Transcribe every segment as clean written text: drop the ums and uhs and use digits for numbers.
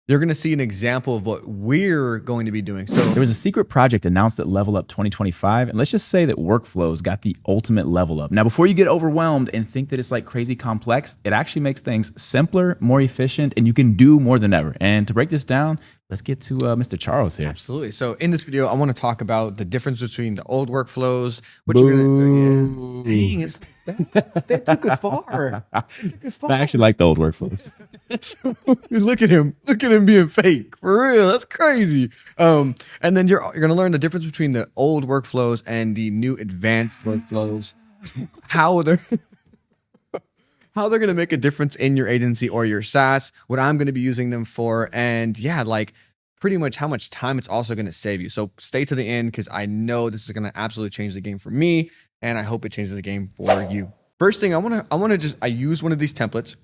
you're going to see an example of what we're going to be doing. So there was a secret project announced at Level Up 2025. And let's just say that workflows got the ultimate level up. Now, before you get overwhelmed and think that it's like crazy complex, it actually makes things simpler, more efficient, and you can do more than ever. And to break this down, let's get to Mr. Charles here. Absolutely. So in this video, I want to talk about the difference between the old workflows, what you're going to, dang, they took us far. They took us far. I actually like the old workflows. Look at him being fake, for real. That's crazy. And then you're going to learn the difference between the old workflows and the new advanced workflows, how they're going to make a difference in your agency or your SaaS, what I'm going to be using them for, and yeah, like pretty much how much time it's also going to save you. So stay to the end, because I know this is going to absolutely change the game for me, and I hope it changes the game for you. First thing, I use one of these templates.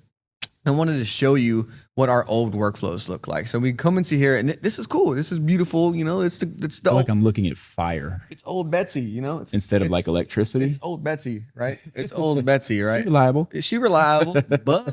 I wanted to show you what our old workflows look like. So we come and see here, and this is cool. This is beautiful. You know, it's the I feel like I'm looking at fire. It's old Betsy, you know, instead of like electricity. It's old Betsy, right? It's old Betsy, right? She's reliable. Is she reliable? But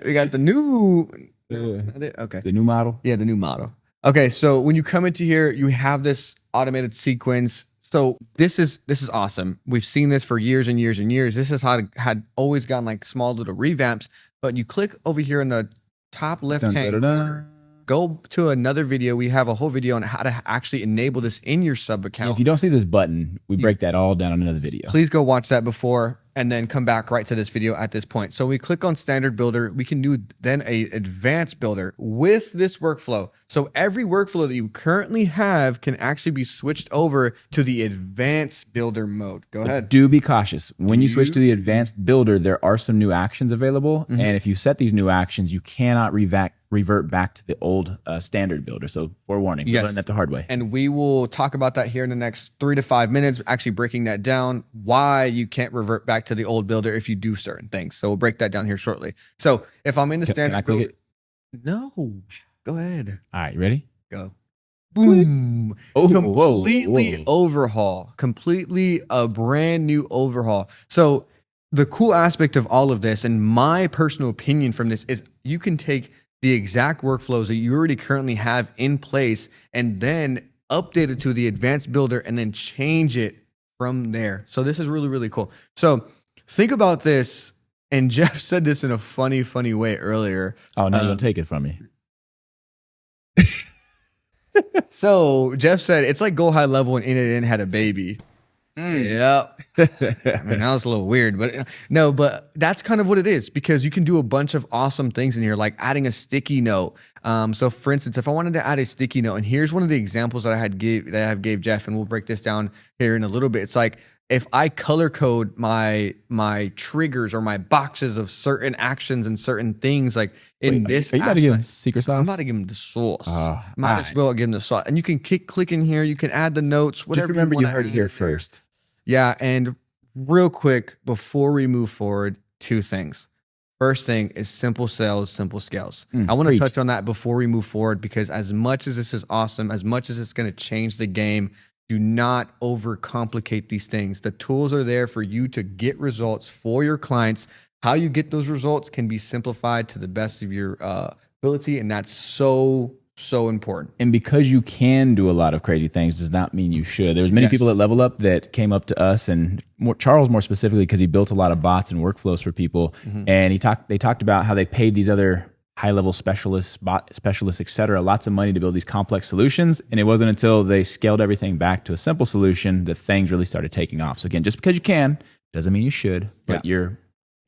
we got the new, okay, the new model. Yeah, the new model. Okay, so when you come into here, you have this automated sequence. So this is awesome. We've seen this for years and years and years. This is how it had always gotten like small little revamps. But you click over here in the top left hand, go to another video. We have a whole video on how to actually enable this in your sub account. If you don't see this button, we break that all down in another video. Please go watch that before, and then come back right to this video at this point. So we click on standard builder. We can do then a advanced builder with this workflow. So every workflow that you currently have can actually be switched over to the advanced builder mode. Go ahead. Do be cautious. When you switch to the advanced builder, there are some new actions available. And if you set these new actions, you cannot revert back to the old standard builder. So forewarning, we learned that the hard way. And we will talk about that here in the next 3 to 5 minutes, actually breaking that down, why you can't revert back to the old builder if you do certain things. So we'll break that down here shortly. So if I'm in the standard can I click builder, no, go ahead. All right, you ready? Go. Boom. Oh, completely overhaul. Completely a brand new overhaul. So the cool aspect of all of this, and my personal opinion from this, is you can take the exact workflows that you already currently have in place and then update it to the advanced builder and then change it from there. So this is really, really cool. So think about this. And Jeff said this in a funny way earlier. Oh, now you don't take it from me. So Jeff said it's like GoHighLevel and In had a baby. Yep. I mean, that was a little weird, but no, but that's kind of what it is, because you can do a bunch of awesome things in here, like adding a sticky note. So for instance, if I wanted to add a sticky note, and here's one of the examples that I gave Jeff, and we'll break this down here in a little bit. It's like, if I color code my triggers or my boxes of certain actions and certain things, like in this, are you about to give him secret sauce? I'm about to give him the sauce. Might as well give him the sauce. And you can click in here. You can add the notes. Whatever. Just remember, you heard it here first. first. Yeah, and real quick before we move forward, 2 things. First thing is simple sales, simple scales. I want to touch on that before we move forward, because as much as this is awesome, as much as it's going to change the game, do not overcomplicate these things. The tools are there for you to get results for your clients. How you get those results can be simplified to the best of your ability, and that's so important. And because you can do a lot of crazy things does not mean you should. There's many people at Level Up that came up to us, and Charles more specifically, because he built a lot of bots and workflows for people. And they talked about how they paid these other high-level specialists, bot specialists, et cetera, lots of money to build these complex solutions. And it wasn't until they scaled everything back to a simple solution that things really started taking off. So again, just because you can doesn't mean you should, but you're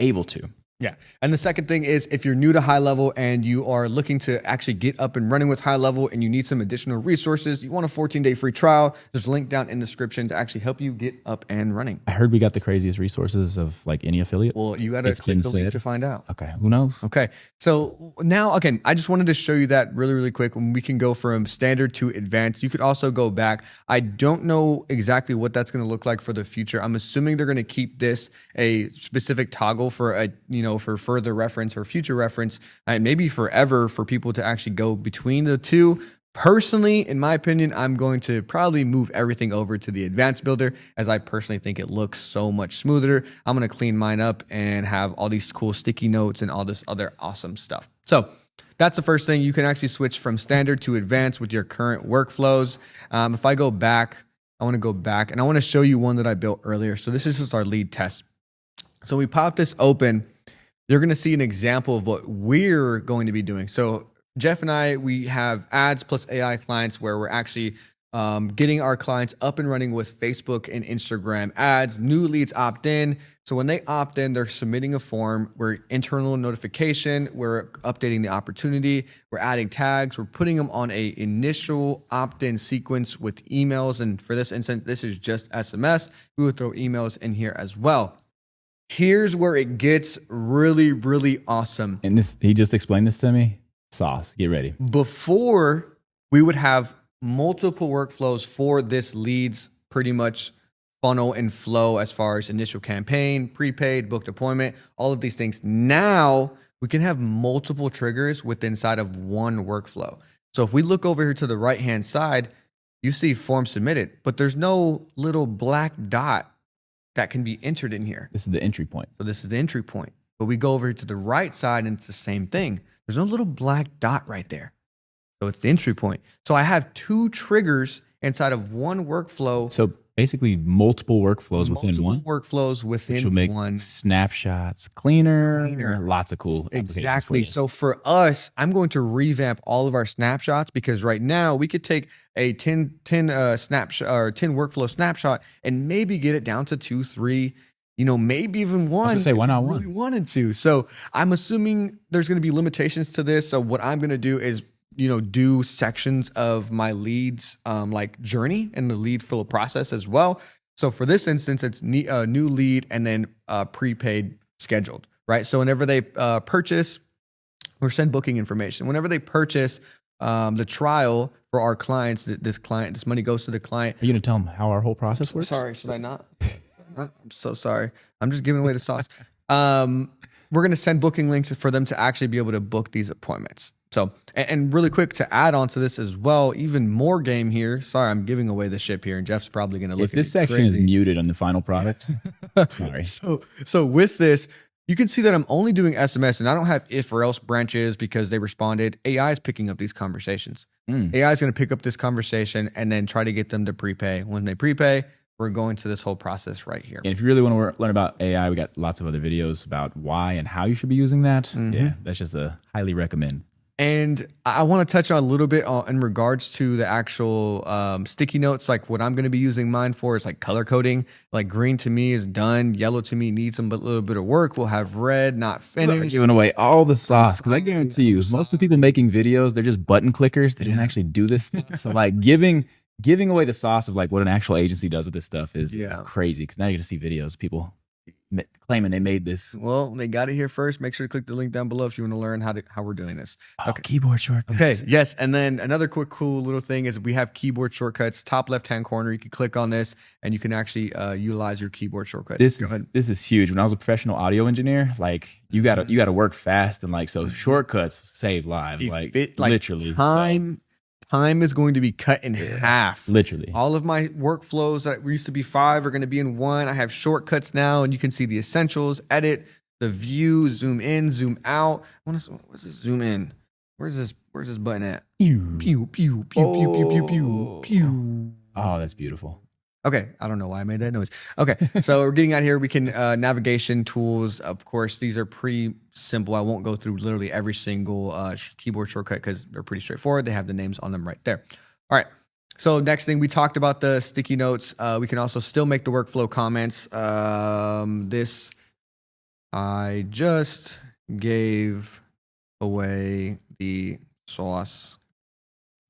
able to. Yeah. And the second thing is, if you're new to HighLevel and you are looking to actually get up and running with HighLevel and you need some additional resources, you want a 14-day free trial, there's a link down in the description to actually help you get up and running. I heard we got the craziest resources of like any affiliate. Well, you got to click the link to find out. Okay. Who knows? Okay. So now, again, I just wanted to show you that really quick. When we can go from standard to advanced, you could also go back. I don't know exactly what that's going to look like for the future. I'm assuming they're going to keep this a specific toggle for a, for further reference or future reference, and maybe forever for people to actually go between the two. Personally, in my opinion, I'm going to probably move everything over to the advanced builder, as I personally think it looks so much smoother. I'm going to clean mine up and have all these cool sticky notes and all this other awesome stuff. So that's the first thing. You can actually switch from standard to advanced with your current workflows. If I go back, I want to go back and I want to show you one that I built earlier. So this is just our lead test. So we pop this open. You're going to see an example of what we're going to be doing. So Jeff and I, we have ads plus AI clients where we're actually getting our clients up and running with Facebook and Instagram ads. New leads opt in. So when they opt in, they're submitting a form. We're internal notification. We're updating the opportunity. We're adding tags. We're putting them on a initial opt-in sequence with emails. And for this instance, this is just SMS. We would throw emails in here as well. Here's where it gets really, really awesome. And this, he just explained this to me. Sauce, get ready. Before, we would have multiple workflows for this leads pretty much funnel and flow as far as initial campaign, prepaid, booked appointment, all of these things. Now we can have multiple triggers within inside of one workflow. So if we look over here to the right-hand side, you see form submitted, but there's no little black dot that can be entered in here. This is the entry point. So this is the entry point. But we go over here to the right side and it's the same thing. There's no little black dot right there. So it's the entry point. So I have two triggers inside of one workflow. So basically multiple workflows within one. Workflows within which will make one. snapshots cleaner. Lots of cool Exactly. So for us, I'm going to revamp all of our snapshots because right now we could take a 10 snapshot or 10 workflow snapshot and maybe get it down to 2, 3, maybe even one. I was gonna say, why not one? Really wanted to. So I'm assuming there's going to be limitations to this. So what I'm going to do is do sections of my leads like journey and the lead flow process as well. So for this instance, it's new lead and then prepaid scheduled, right? So whenever they purchase or send booking information, whenever they purchase the trial for our clients, this money goes to the client. Are you going to tell them how our whole process works? Sorry, should I not? I'm so sorry. I'm just giving away the sauce. We're going to send booking links for them to actually be able to book these appointments. So, and really quick to add on to this as well, even more game here. Sorry, I'm giving away the ship here, and Jeff's probably going to look at it. If this section is muted on the final product, sorry. So with this, you can see that I'm only doing SMS, and I don't have if or else branches because they responded. AI is picking up these conversations. AI is going to pick up this conversation and then try to get them to prepay. When they prepay, we're going to this whole process right here. And if you really want to learn about AI, we got lots of other videos about why and how you should be using that. Yeah, that's just a highly recommend. And I want to touch on a little bit in regards to the actual sticky notes. Like what I'm going to be using mine for is like color coding. Like green to me is done. Yellow to me needs a little bit of work. We'll have red, not finished. We're giving away all the sauce because I guarantee you, most of the people making videos, they're just button clickers. They didn't actually do this stuff. So like giving away the sauce of like what an actual agency does with this stuff is crazy. Because now you're going to see videos of people claiming they made this. Well, they got it here first. Make sure to click the link down below if you want to learn how we're doing this. Okay. Keyboard shortcuts. Okay, yes. And then another quick cool little thing is we have keyboard shortcuts. Top left-hand corner, you can click on this and you can actually utilize your keyboard shortcuts. This is huge. When I was a professional audio engineer, like you gotta work fast and like so shortcuts save lives. Like literally. Time is going to be cut in half. Literally. All of my workflows that used to be 5 are going to be in 1. I have shortcuts now, and you can see the essentials, edit, the view, zoom in, zoom out. What's this zoom in? Where's this button at? Pew, pew, pew, pew, pew, pew, pew, pew, pew. Oh, that's beautiful. Okay, I don't know why I made that noise. Okay, so we're getting out here. We can navigation tools. Of course, these are pretty simple. I won't go through literally every single keyboard shortcut because they're pretty straightforward. They have the names on them right there. All right. So next thing, we talked about the sticky notes. We can also still make the workflow comments. This I just gave away the sauce.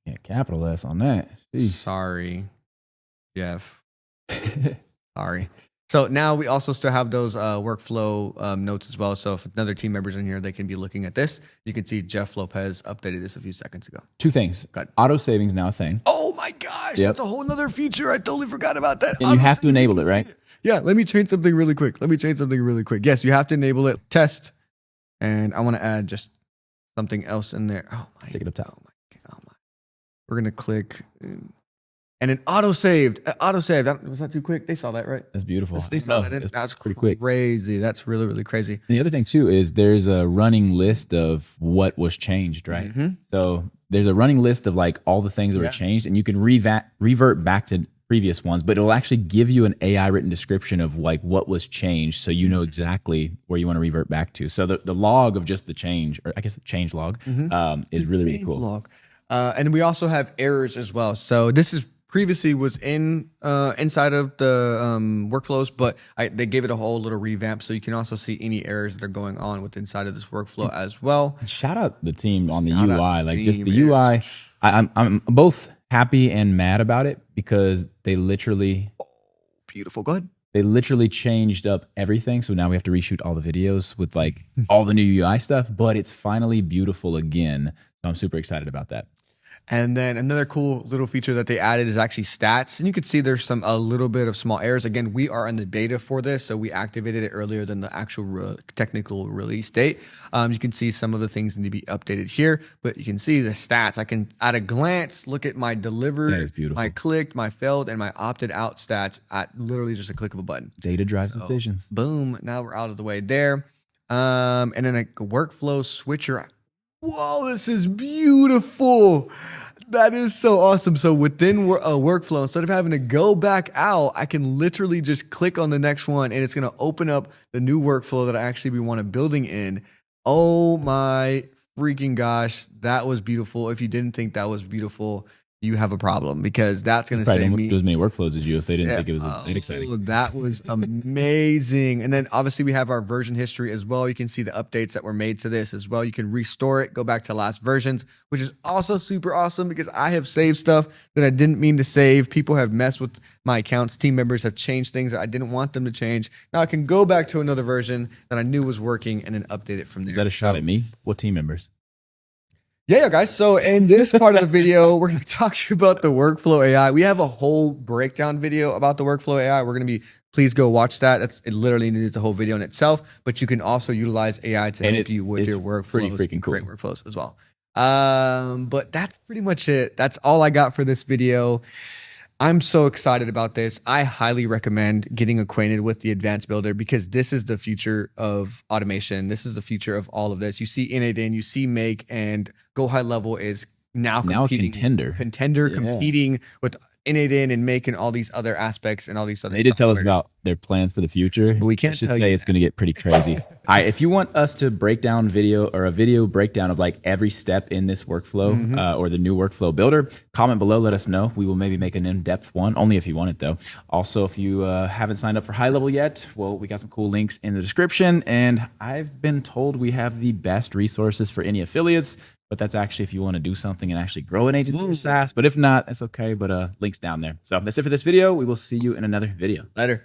Yeah, capital S on that. Jeez. Sorry, Jeff. Sorry. So now we also still have those workflow notes as well. So if another team member's in here, they can be looking at this. You can see Jeff Lopez updated this a few seconds ago. 2 things. Auto saving's now a thing. Oh my gosh, that's a whole nother feature. I totally forgot about that. And you have to enable it, right? Yeah, let me change something really quick. Yes, you have to enable it. Test. And I want to add just something else in there. Oh my. Take it up top. Oh my. We're going to click And then autosave. Autosave. Was that too quick? They saw that, right? That's beautiful. They saw that. That's pretty quick. Crazy. That's really, really crazy. And the other thing too is there's a running list of what was changed, right? So there's a running list of like all the things that were changed, and you can revert back to previous ones, but it'll actually give you an AI written description of like what was changed, so you know exactly where you want to revert back to. So the log of just the change, or I guess the change log, is really, really cool. Log. And we also have errors as well. So this is previously was in inside of the workflows, but they gave it a whole little revamp, so you can also see any errors that are going on with inside of this workflow as well. Shout out the team on the UI, like just the UI. I'm both happy and mad about it because they literally beautiful. Go ahead. They literally changed up everything. So now we have to reshoot all the videos with like all the new UI stuff, but it's finally beautiful again. So I'm super excited about that. And then another cool little feature that they added is actually stats. And you can see there's a little bit of small errors. Again, we are in the beta for this, so we activated it earlier than the actual technical release date. You can see some of the things need to be updated here, but you can see the stats. I can, at a glance, look at my delivered, my clicked, my failed, and my opted out stats at literally just a click of a button. Data drives decisions. Boom. Now we're out of the way there. And then a workflow switcher. Whoa, this is beautiful. That is so awesome. So within a workflow, instead of having to go back out, I can literally just click on the next one and it's going to open up the new workflow that I actually want to building in. Oh my freaking gosh. That was beautiful. If you didn't think that was beautiful, you have a problem, because that's going to save me. Do as many workflows as you if they didn't think it was that exciting. That was amazing. And then obviously we have our version history as well. You can see the updates that were made to this as well. You can restore it, go back to last versions, which is also super awesome because I have saved stuff that I didn't mean to save. People have messed with my accounts. Team members have changed things that I didn't want them to change. Now I can go back to another version that I knew was working and then update it from there. Is that a shot at me? What team members? Yeah, guys. So in this part of the video, we're going to talk to you about the workflow AI. We have a whole breakdown video about the workflow AI. We're going to be, please go watch that. It literally needs a whole video in itself, but you can also utilize AI to help you with your workflows. Pretty freaking cool. Great workflows as well. But that's pretty much it. That's all I got for this video. I'm so excited about this. I highly recommend getting acquainted with the Advanced Builder because this is the future of automation. This is the future of all of this. You see N8N, you see Make, and GoHighLevel is now competing. Contender competing with N8N and Make and all these other aspects and all these other. They did tell us about their plans for the future. But we can't tell you. It's going to get pretty crazy. All right, if you want us to break down video or a video breakdown of like every step in this workflow or the new workflow builder, comment below. Let us know. We will maybe make an in-depth one, only if you want it though. Also, if you haven't signed up for HighLevel yet, well, we got some cool links in the description. And I've been told we have the best resources for any affiliates. But that's actually if you want to do something and actually grow an agency or SaaS. But if not, that's okay. But links down there. So that's it for this video. We will see you in another video. Later.